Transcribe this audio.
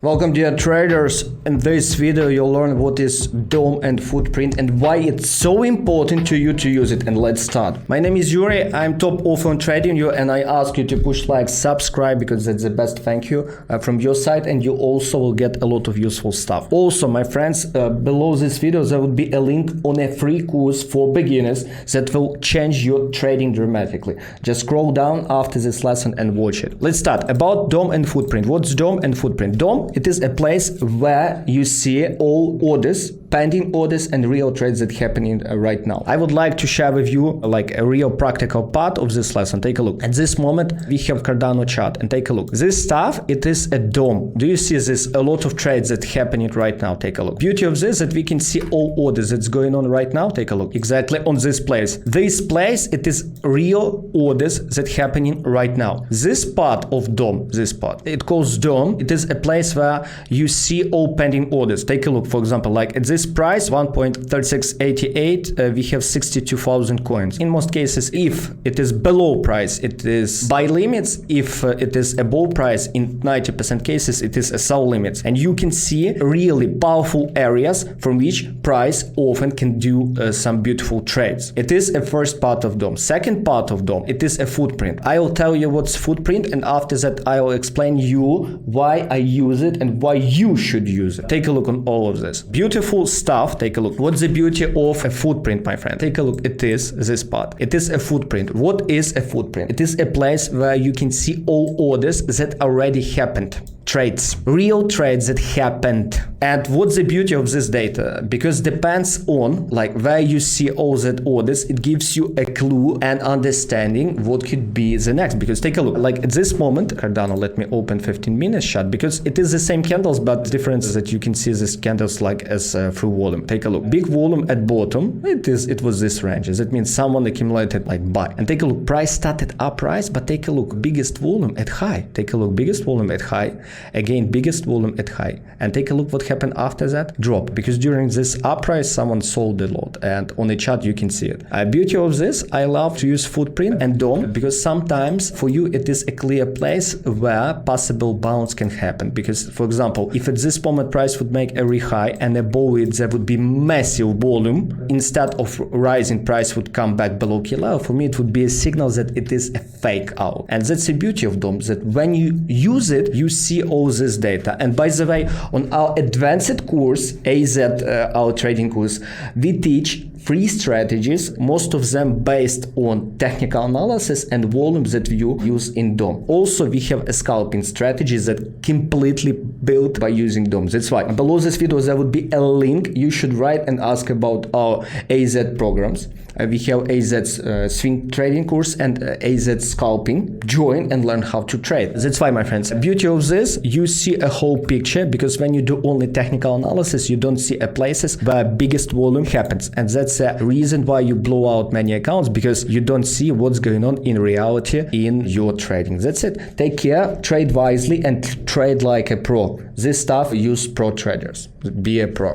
Welcome dear traders. In this video you'll learn what is DOM and footprint and why it's so important to you to use it, and let's start. My name is Yuri, I'm top author on trading you, and I ask you to push like, subscribe, because that's the best thank you from your side, and you also will get a lot of useful stuff. Also my friends, below this video there will be a link on a free course for beginners that will change your trading dramatically. Just scroll down after this lesson and watch it. Let's start. About DOM and footprint. What's DOM and footprint? DOM, it is a place where you see all orders, pending orders and real trades that happening right now. I would like to share with you like a real practical part of this lesson. Take a look. At this moment we have Cardano chart, and take a look. This stuff, it is a DOM. Do you see this? A lot of trades that happening right now. Take a look. Beauty of this that we can see all orders that's going on right now. Take a look. Exactly on this place. This place, it is real orders that happening right now. This part of DOM, this part, it calls DOM. It is a place where you see all pending orders. Take a look. For example, like at this price 1.3688, we have 62,000 coins. In most cases, if it is below price, it is buy limits. If it is above price, in 90% cases it is a sell limits, and you can see really powerful areas from which price often can do some beautiful trades. It is a first part of DOM. Second part of DOM, it is a footprint. I will tell you what's footprint, and after that I will explain you why I use it and why you should use it. Take a look on all of this beautiful stuff. Take a look. What's the beauty of a footprint, my friend? Take a look. It is this part. It is a footprint. What is a footprint? It is a place where you can see all orders that already happened. Trades, real trades that happened. And what's the beauty of this data? Because depends on like where you see all that orders, it gives you a clue and understanding what could be the next. Because take a look, like at this moment, Cardano, let me open 15 minutes chart, because it is the same candles, but the difference is that you can see these candles like as through volume. Take a look, big volume at bottom, it was this range. That means someone accumulated like buy. And take a look, price started uprise, but take a look, biggest volume at high. Take a look, biggest volume at high. Again, biggest volume at high, and take a look what happened after that. Drop, because during this uprise someone sold a lot, and on the chart you can see it. Beauty of this, I love to use footprint and DOM, because sometimes for you it is a clear place where possible bounce can happen. Because for example, if at this moment price would make a re-high and above it there would be massive volume, instead of rising price would come back below key level, for me it would be a signal that it is a fake out. And that's the beauty of DOM, that when you use it you see all this data. And by the way, on our advanced course, our trading course, we teach 3 strategies, most of them based on technical analysis and volumes that you use in DOM. Also, we have a scalping strategy that completely built by using DOM. That's why below this video there would be a link. You should write and ask about our AZ programs. We have AZ's swing trading course and AZ scalping. Join and learn how to trade. That's why, my friends, the beauty of this, you see a whole picture, because when you do only technical analysis, you don't see a places where biggest volume happens. And that's the reason why you blow out many accounts, because you don't see what's going on in reality in your trading. That's it. Take care, trade wisely, and trade like a pro. This stuff use pro traders. Be a pro.